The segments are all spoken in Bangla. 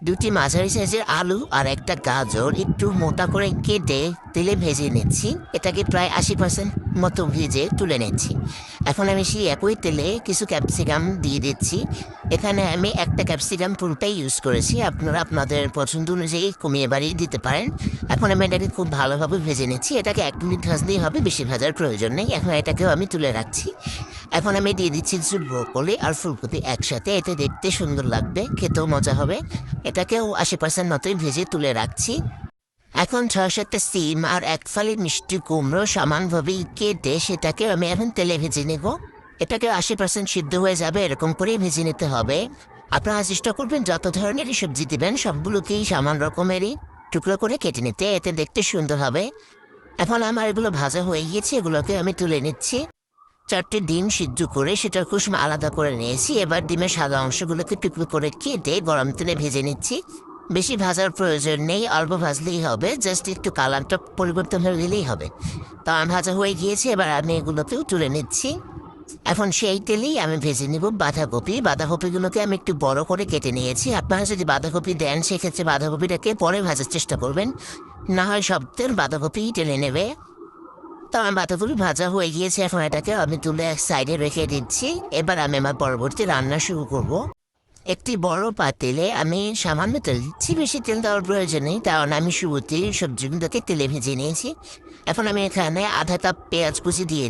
দুটি মাঝারি সাইজের আলু আর একটা গাজর একটু মোটা করে কেটে তেলে ভেজে নিচ্ছি। এটাকে প্রায় 80% মতো ভেজে তুলে নিচ্ছি। এখন আমি সেই একই তেলে কিছু ক্যাপসিকাম দিয়ে দিচ্ছি। এখানে আমি একটা ক্যাপসিকাম পুরোটাই ইউজ করেছি, আপনারা আপনাদের পছন্দ অনুযায়ী কমিয়ে বাড়িয়ে দিতে পারেন। এখন আমি এটাকে খুব ভালোভাবে ভেজে নিচ্ছি। এটাকে 1 মিনিট ভাজলেই হবে, বেশি ভাজার প্রয়োজন নেই। এখন এটাকেও আমি তুলে রাখছি। এখন আমি দিয়ে দিচ্ছি কিছু ব্রোকলি আর ফুলকপি একসাথে, এতে দেখতে সুন্দর লাগবে, খেতেও মজা হবে। এটাকেও 80% মতোই ভেজে তুলে রাখছি। এখন 6-7টা সিম আর এক ফালি মিষ্টি কুমড়ো সমানভাবে কেটে সেটাকে আমি এখন তেলে ভেজে নেব। এটাকে 80% সিদ্ধ হয়ে যাবে এরকম করেই ভেজে নিতে হবে। আপনারা চেষ্টা করবেন যত ধরনেরই সবজি দেবেন সবগুলোকেই সমান রকমেরই টুকরো করে কেটে নিতে, এতে দেখতে সুন্দর হবে। এখন আমার এগুলো ভাজা হয়ে গিয়েছে, এগুলোকে আমি তুলে নিচ্ছি। 4টে ডিম সিদ্ধ করে সেটার কুসুম আলাদা করে নিয়েছি। এবার ডিমের সাদা অংশগুলোকে টুকরো করে কেটে গরম তেলে ভেজে নিচ্ছি। বেশি ভাজার প্রয়োজন নেই, অল্প ভাজলেই হবে, জাস্ট একটু কালারটা পরিবর্তন হয়ে গেলেই হবে। তো আমার ভাজা হয়ে গিয়েছে, এবার আমি এগুলোকেও তুলে নিচ্ছি। এখন সেই তেলেই আমি ভেজে নিব বাঁধাকপি। বাঁধাকপিগুলোকে আমি একটু বড় করে কেটে নিয়েছি। আপনারা যদি বাঁধাকপি দেন সেক্ষেত্রে বাঁধাকপিটাকে পরে ভাজার চেষ্টা করবেন, না হয় সব তেল বাঁধাকপিই টেনে নেবে। তো আমার বাঁধাকপি ভাজা হয়ে গিয়েছে, এখন এটাকে আমি তুলে এক সাইডে রেখে দিচ্ছি। এবার আমি আমার পরবর্তী রান্না শুরু করব। একটি বড় পাতিলে আমি সামান্য তেল দিচ্ছি, বেশি তেল দেওয়ার প্রয়োজন নেই, কারণ আমি শুরুতেই সবজিগুলোকে তেলে ভেজে নিয়েছি। এখন আমি এখানে আধা কাপ পেঁয়াজ কুচি দিয়ে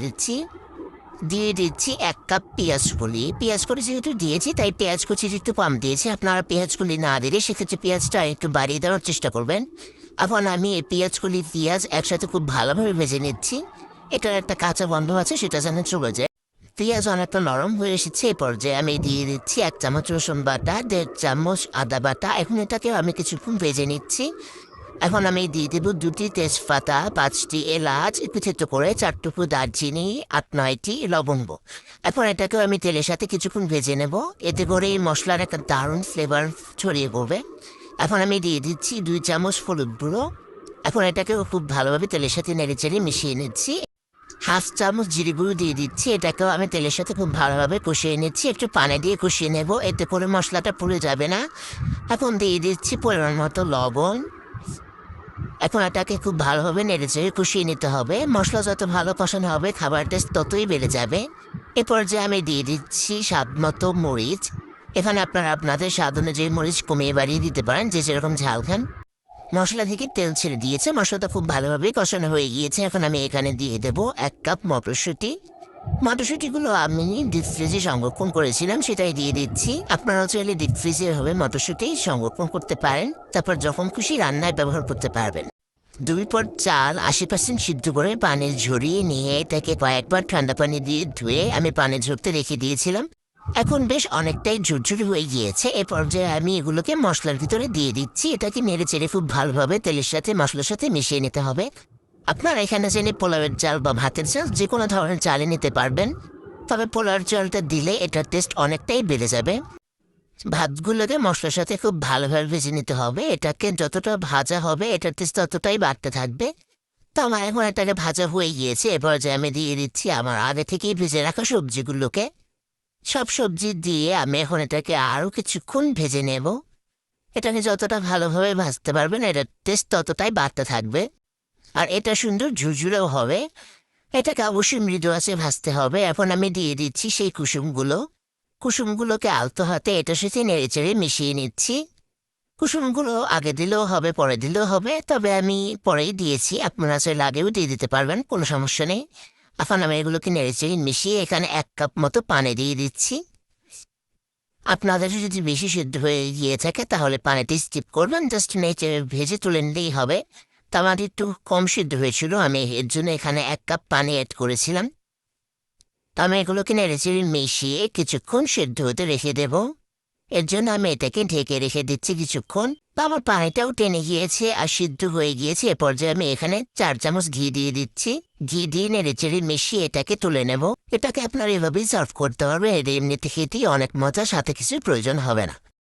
দিচ্ছি 1 কাপ পেঁয়াজ কলি। পেঁয়াজ কলি যেহেতু দিয়েছি তাই পেঁয়াজ কুচি একটু কম দিয়েছি। আপনারা পেঁয়াজ কলি না দিলে সেক্ষেত্রে পেঁয়াজটা একটু বাড়িয়ে দেওয়ার চেষ্টা করবেন। এখন আমি এই পেঁয়াজ একসাথে খুব ভালোভাবে ভেজে নিচ্ছি। এটার একটা কাঁচা গন্ধ আছে, সেটা যেন চলে যায়। পেঁয়াজ অনেকটা নরম হয়ে এসেছে, এই পর্যায়ে আমি দিয়ে দিচ্ছি 1 চামচ রসুন বাটা, 1.5 চামচ আদা বাটা। এখন এটাকে আমি কিছুক্ষণ ভেজে নিচ্ছি। এখন আমি দিয়ে দেবো 2টি তেজপাতা, 5টি এলাচ, একটু থেতো করে 4 টুকরো দারচিনি, 8-9টি লবঙ্গ। এখন এটাকেও আমি তেলের সাথে কিছুক্ষণ ভেজে নেব, এতে করে এই মশলার একটা দারুণ ফ্লেভার ছড়িয়ে পড়বে। এখন আমি দিয়ে দিচ্ছি 2 চামচ হলুদ গুঁড়ো। এখন এটাকেও খুব ভালোভাবে তেলের সাথে নেড়েচেড়ে মিশিয়ে নিচ্ছি। 1/2 চামচ জিরে গুঁড়ো দিয়ে দিচ্ছি, এটাকেও আমি তেলের সাথে খুব ভালোভাবে কষিয়ে নিচ্ছি। একটু পানি দিয়ে কষিয়ে নেব, এতে করে মশলাটা পুড়ে যাবে না। এখন দিয়ে দিচ্ছি পরিমাণ মতো লবণ। এখন এটাকে খুব ভালোভাবে নেড়েচেড়ে কষিয়ে নিতে হবে। মশলা যত ভালো কষানো হবে খাবার টেস্ট ততই বেড়ে যাবে। এ পর্যায়ে আমি দিয়ে দিচ্ছি স্বাদ মতো মরিচ। এখানে আপনারা আপনাদের স্বাদ অনুযায়ী মরিচ কমিয়ে বাড়িয়ে দিতে পারেন, যে যেরকম ঝাল খান। মশলা থেকে তেল ছেড়ে দিয়েছে, মশলাটা খুব ভালোভাবে কষানো হয়ে গিয়েছে। এখন আমি এখানে দিয়ে দেবো 1 কাপ মটরশুঁটি। মটরশুঁটিগুলো আমি ডিপ ফ্রিজে সংরক্ষণ করেছিলাম, সেটাই দিয়ে দিচ্ছি। আপনারাও চাইলে ডিপ ফ্রিজে হবে মটরশুঁটি সংরক্ষণ করতে পারেন, তারপর যখন খুশি রান্নায় ব্যবহার করতে পারবেন। 2 পট চাল 80% সিদ্ধ করে পানি ঝরিয়ে নিয়ে এটাকে কয়েকবার ঠান্ডা পানি দিয়ে ধুয়ে আমি পানি ঝরতে রেখে দিয়েছিলাম। এখন বেশ অনেকটাই ঝুরঝুরি হয়ে গিয়েছে। এ পর্যায়ে আমি এগুলোকে মশলার ভিতরে দিয়ে দিচ্ছি। এটাকে নেড়ে চেড়ে খুব ভালোভাবে তেলের সাথে মশলার সাথে মিশিয়ে নিতে হবে। আপনারা এখানে চাইলে পোলাওয়ের চাল বা ভাতের চাল যে কোনো ধরনের চালে নিতে পারবেন, তবে পোলাওয়ের চালটা দিলে এটার টেস্ট অনেকটাই বেড়ে যাবে। ভাতগুলোকে মশলার সাথে খুব ভালোভাবে ভেজে নিতে হবে। এটাকে যতটা ভাজা হবে এটার টেস্ট ততটাই বাড়তে থাকবে। তো আমার এখন এটাকে ভাজা হয়ে গিয়েছে, এবার যে আমি দিয়ে দিচ্ছি আমার আগে থেকেই ভেজে রাখা সবজিগুলোকে। সব সবজি দিয়ে আমি এখন এটাকে আরও কিছুক্ষণ ভেজে নেব। এটাকে যতটা ভালোভাবে ভাজতে পারবেন এটার টেস্ট ততটাই বাড়তে থাকবে, আর এটা সুন্দর ঝুরঝুরেও হবে। এটাকে অবশ্যই মৃদু আঁচে ভাজতে হবে। এখন আমি দিয়ে দিচ্ছি সেই কুসুমগুলোকে আলতো হাতে এটার সাথে নেড়েচেড়ে মিশিয়ে নিচ্ছি। কুসুমগুলো আগে দিলেও হবে, পরে দিলেও হবে, তবে আমি পরেই দিয়েছি। আপনারা চাইলে আগেও দিয়ে দিতে পারবেন, কোনো সমস্যা নেই। এখন আমি এগুলোকে নেড়েচেড়ে মিশিয়ে এখানে 1 কাপ মতো পানি দিয়ে দিচ্ছি। আপনাদের যদি বেশি সিদ্ধ হয়ে গিয়ে থাকে তাহলে পানিটি স্কিপ করবেন, জাস্ট নেচে ভেজে তুলে নিলেই হবে। তো আমার একটু কম সিদ্ধ হয়েছিল, আমি এর জন্য এখানে 1 কাপ পানি অ্যাড করেছিলাম। তো আমি এগুলোকে নেড়েচেড়ে মিশিয়ে কিছুক্ষণ সিদ্ধ হতে রেখে দেব। এর জন্য আমি এটাকে ঢেকে রেখে দিচ্ছি কিছুক্ষণ। তো আমার পানিটাও টেনে গিয়েছে আর সিদ্ধ হয়ে গিয়েছে। এ পর্যায়ে আমি এখানে 4 চামচ ঘি দিয়ে দিচ্ছি। ঘি দিয়ে নেড়েচেড়ে মিশিয়ে এটাকে তুলে নেব। এটাকে আপনার এভাবেই সার্ভ করতে হবে, এর এমনিতে খেতেই অনেক মজা, সাথে কিছুর প্রয়োজন হবে না।